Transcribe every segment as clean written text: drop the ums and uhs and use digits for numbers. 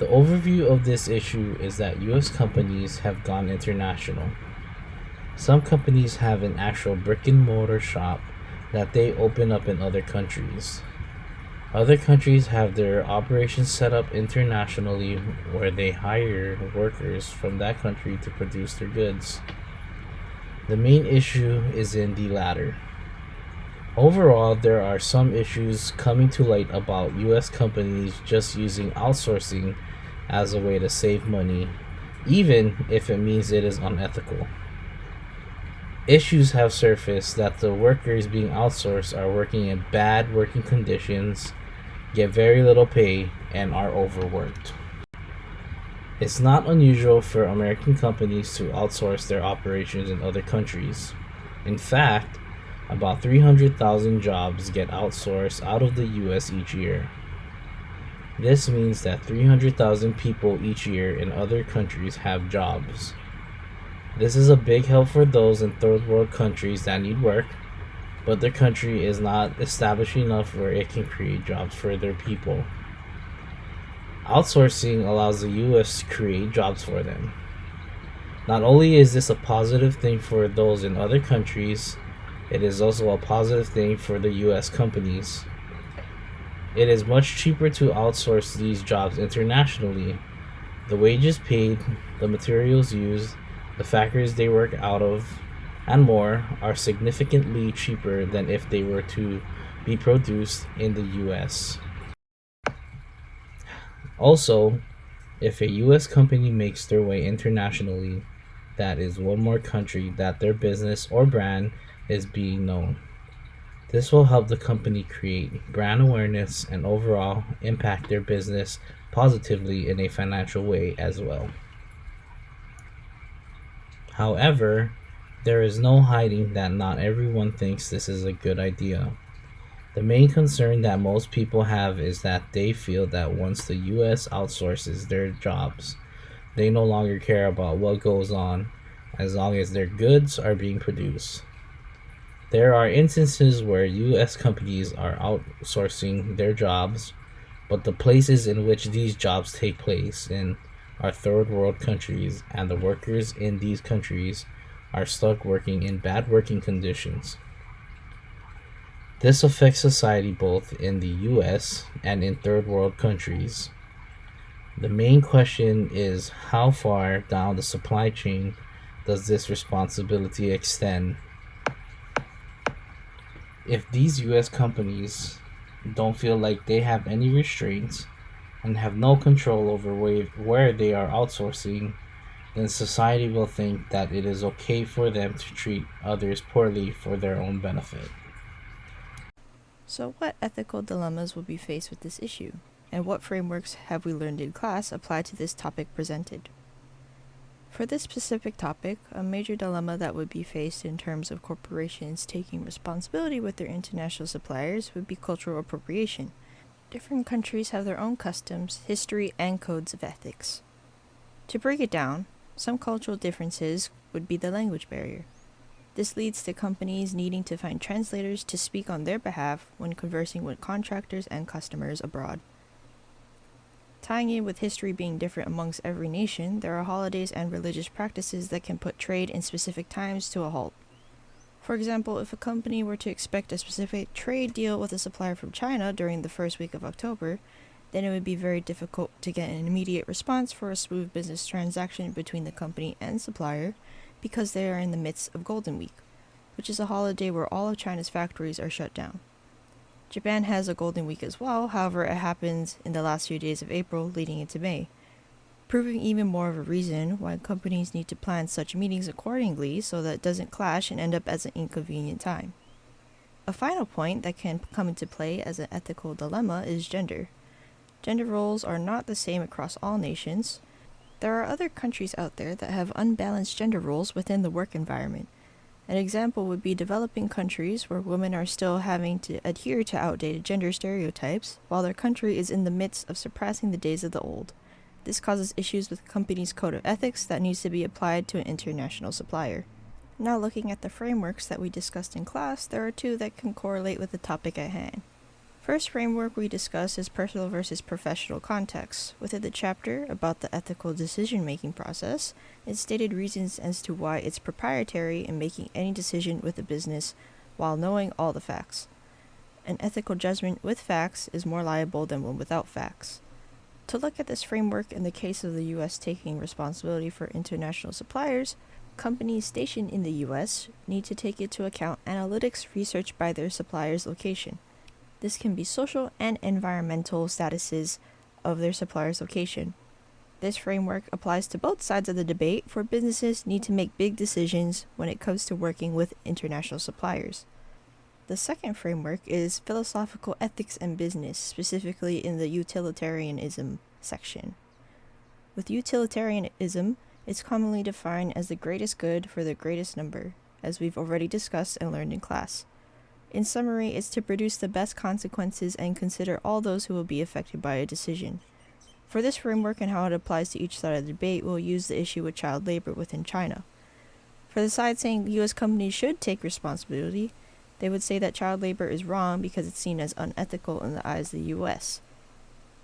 The overview of this issue is that US companies have gone international. Some companies have an actual brick and mortar shop that they open up in other countries. Other countries have their operations set up internationally where they hire workers from that country to produce their goods. The main issue is in the latter. Overall, there are some issues coming to light about US companies just using outsourcing as a way to save money, even if it means it is unethical. Issues have surfaced that the workers being outsourced are working in bad working conditions, get very little pay, and are overworked. It's not unusual for American companies to outsource their operations in other countries. In fact, about 300,000 jobs get outsourced out of the US each year. This means that 300,000 people each year in other countries have jobs. This is a big help for those in third world countries that need work, but their country is not established enough where it can create jobs for their people. Outsourcing allows the US to create jobs for them. Not only is this a positive thing for those in other countries, it is also a positive thing for the US companies. It is much cheaper to outsource these jobs internationally. The wages paid, the materials used, the factories they work out of, and more are significantly cheaper than if they were to be produced in the US. Also, if a US company makes their way internationally, that is one more country that their business or brand is being known. This will help the company create brand awareness and overall impact their business positively in a financial way as well. However, there is no hiding that not everyone thinks this is a good idea. The main concern that most people have is that they feel that once the US outsources their jobs, they no longer care about what goes on as long as their goods are being produced. There are instances where US companies are outsourcing their jobs, but the places in which these jobs take place in are third world countries, and the workers in these countries are stuck working in bad working conditions. This affects society both in the US and in third world countries. The main question is how far down the supply chain does this responsibility extend? If these US companies don't feel like they have any restraints and have no control over where they are outsourcing, then society will think that it is okay for them to treat others poorly for their own benefit. So what ethical dilemmas will be faced with this issue? And what frameworks have we learned in class apply to this topic presented? For this specific topic, a major dilemma that would be faced in terms of corporations taking responsibility with their international suppliers would be cultural appropriation. Different countries have their own customs, history, and codes of ethics. To break it down, some cultural differences would be the language barrier. This leads to companies needing to find translators to speak on their behalf when conversing with contractors and customers abroad. Tying in with history being different amongst every nation, there are holidays and religious practices that can put trade in specific times to a halt. For example, if a company were to expect a specific trade deal with a supplier from China during the first week of October, then it would be very difficult to get an immediate response for a smooth business transaction between the company and supplier because they are in the midst of Golden Week, which is a holiday where all of China's factories are shut down. Japan has a Golden Week as well, however it happens in the last few days of April leading into May, proving even more of a reason why companies need to plan such meetings accordingly so that it doesn't clash and end up as an inconvenient time. A final point that can come into play as an ethical dilemma is gender. Gender roles are not the same across all nations. There are other countries out there that have unbalanced gender roles within the work environment. An example would be developing countries where women are still having to adhere to outdated gender stereotypes, while their country is in the midst of surpassing the days of the old. This causes issues with the company's code of ethics that needs to be applied to an international supplier. Now looking at the frameworks that we discussed in class, there are two that can correlate with the topic at hand. first framework we discuss is personal versus professional context. Within the chapter about the ethical decision-making process, it stated reasons as to why it's proprietary in making any decision with a business while knowing all the facts. An ethical judgment with facts is more liable than one without facts. To look at this framework in the case of the U.S. taking responsibility for international suppliers, companies stationed in the U.S. need to take into account analytics research by their supplier's location. This can be social and environmental statuses of their supplier's location. This framework applies to both sides of the debate, for businesses need to make big decisions when it comes to working with international suppliers. The second framework is philosophical ethics and business, specifically in the utilitarianism section. With utilitarianism, it's commonly defined as the greatest good for the greatest number, as we've already discussed and learned in class. In summary, it's to produce the best consequences and consider all those who will be affected by a decision. For this framework and how it applies to each side of the debate, we'll use the issue with child labor within China. For the side saying U.S. companies should take responsibility, they would say that child labor is wrong because it's seen as unethical in the eyes of the U.S.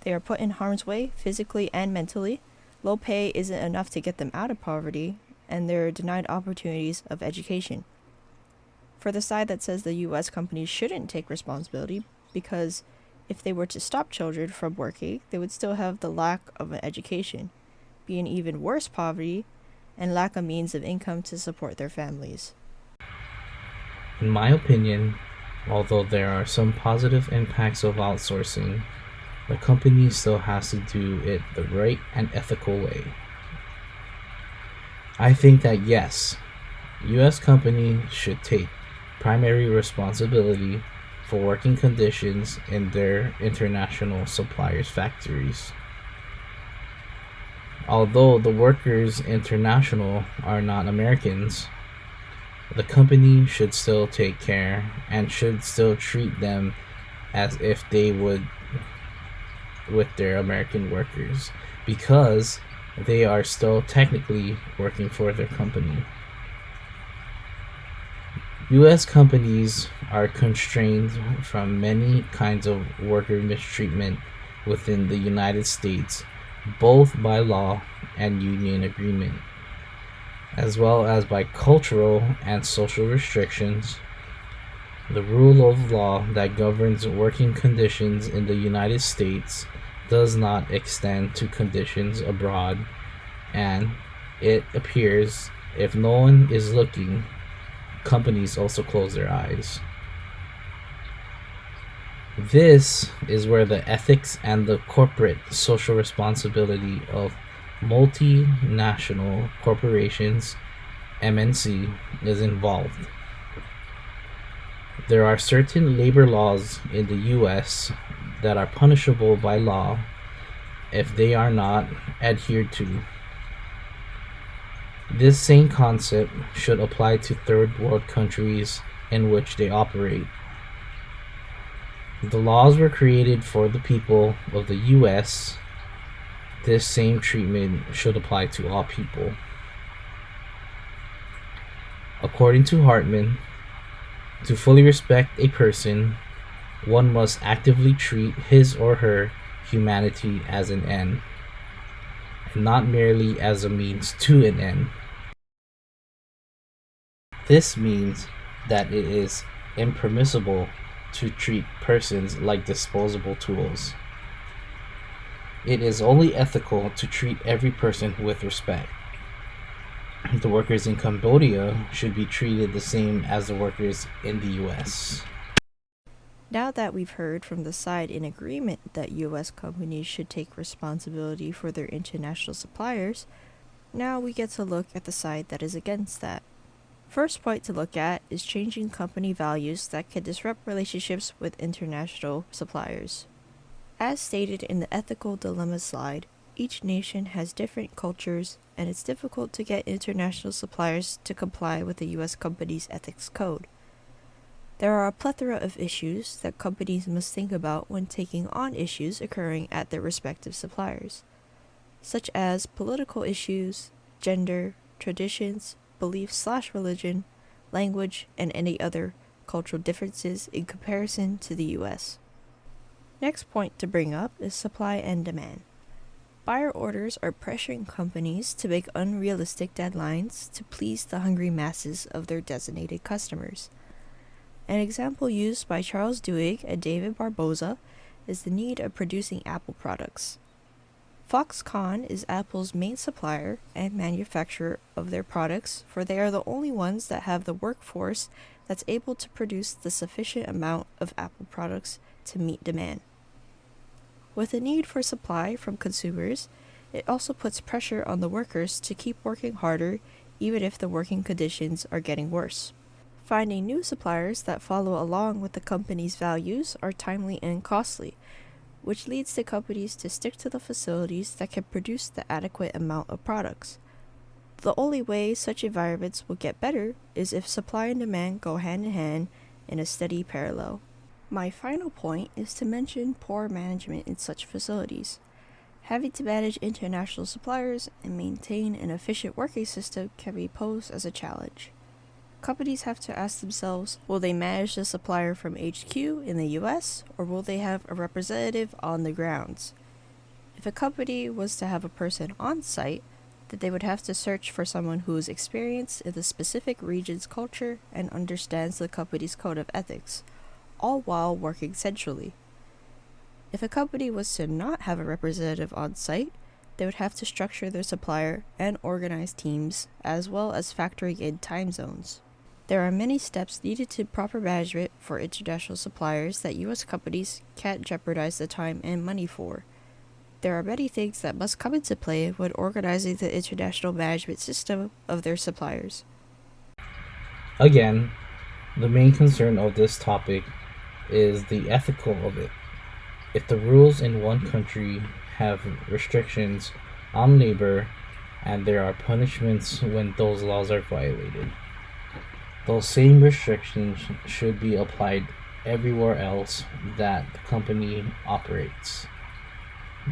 They are put in harm's way, physically and mentally. Low pay isn't enough to get them out of poverty, and they're denied opportunities of education. For the side that says the U.S. companies shouldn't take responsibility because if they were to stop children from working, they would still have the lack of an education, be in even worse poverty, and lack a means of income to support their families. In my opinion, although there are some positive impacts of outsourcing, the company still has to do it the right and ethical way. I think that yes, U.S. companies should take primary responsibility for working conditions in their international suppliers' factories. Although the workers international are not Americans, the company should still take care and should still treat them as if they would with their American workers, because they are still technically working for their company. U.S. companies are constrained from many kinds of worker mistreatment within the United States, both by law and union agreement, as well as by cultural and social restrictions. The rule of law that governs working conditions in the United States does not extend to conditions abroad, and it appears if no one is looking, companies also close their eyes. This is where the ethics and the corporate social responsibility of multinational corporations, MNC, is involved. There are certain labor laws in the U.S. that are punishable by law if they are not adhered to. This same concept should apply to third world countries in which they operate. The laws were created for the people of the U.S. This same treatment should apply to all people. According to Hartman, to fully respect a person, one must actively treat his or her humanity as an end, and not merely as a means to an end. This means that it is impermissible to treat persons like disposable tools. It is only ethical to treat every person with respect. The workers in Cambodia should be treated the same as the workers in the U.S. Now that we've heard from the side in agreement that U.S. companies should take responsibility for their international suppliers, now we get to look at the side that is against that. First point to look at is changing company values that could disrupt relationships with international suppliers. As stated in the ethical dilemma slide, each nation has different cultures, and it's difficult to get international suppliers to comply with the U.S. company's ethics code. There are a plethora of issues that companies must think about when taking on issues occurring at their respective suppliers, such as political issues, gender, traditions, beliefs/religion, language, and any other cultural differences in comparison to the U.S. Next point to bring up is supply and demand. Buyer orders are pressuring companies to make unrealistic deadlines to please the hungry masses of their designated customers. An example used by Charles Duhigg and David Barboza is the need of producing Apple products. Foxconn is Apple's main supplier and manufacturer of their products, for they are the only ones that have the workforce that's able to produce the sufficient amount of Apple products to meet demand. With a need for supply from consumers, it also puts pressure on the workers to keep working harder even if the working conditions are getting worse. Finding new suppliers that follow along with the company's values are timely and costly, which leads the companies to stick to the facilities that can produce the adequate amount of products. The only way such environments will get better is if supply and demand go hand in hand in a steady parallel. My final point is to mention poor management in such facilities. Having to manage international suppliers and maintain an efficient working system can be posed as a challenge. Companies have to ask themselves, will they manage the supplier from HQ in the US, or will they have a representative on the grounds? If a company was to have a person on site, then they would have to search for someone who is experienced in the specific region's culture and understands the company's code of ethics, all while working centrally. If a company was to not have a representative on site, they would have to structure their supplier and organize teams, as well as factoring in time zones. There are many steps needed to proper management for international suppliers that U.S. companies can't jeopardize the time and money for. There are many things that must come into play when organizing the international management system of their suppliers. Again, the main concern of this topic is the ethical of it. If the rules in one country have restrictions on labor and there are punishments when those laws are violated, those same restrictions should be applied everywhere else that the company operates.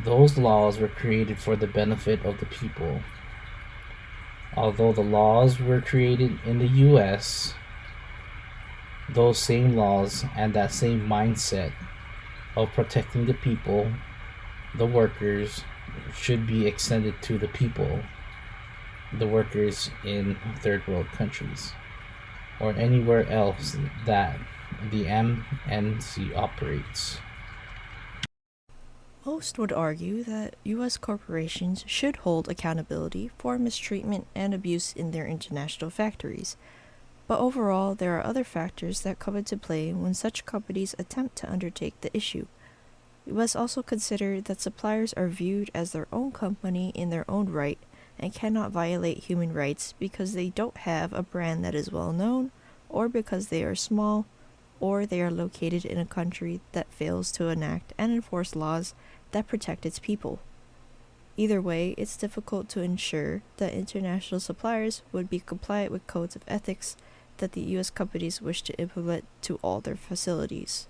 Those laws were created for the benefit of the people. Although the laws were created in the US, those same laws and that same mindset of protecting the people, the workers, should be extended to the people, the workers in third world countries, or anywhere else that the MNC operates. Most would argue that U.S. corporations should hold accountability for mistreatment and abuse in their international factories, but overall there are other factors that come into play when such companies attempt to undertake the issue. We must also consider that suppliers are viewed as their own company in their own right and cannot violate human rights because they don't have a brand that is well known, or because they are small, or they are located in a country that fails to enact and enforce laws that protect its people. Either way, it's difficult to ensure that international suppliers would be compliant with codes of ethics that the U.S. companies wish to implement to all their facilities.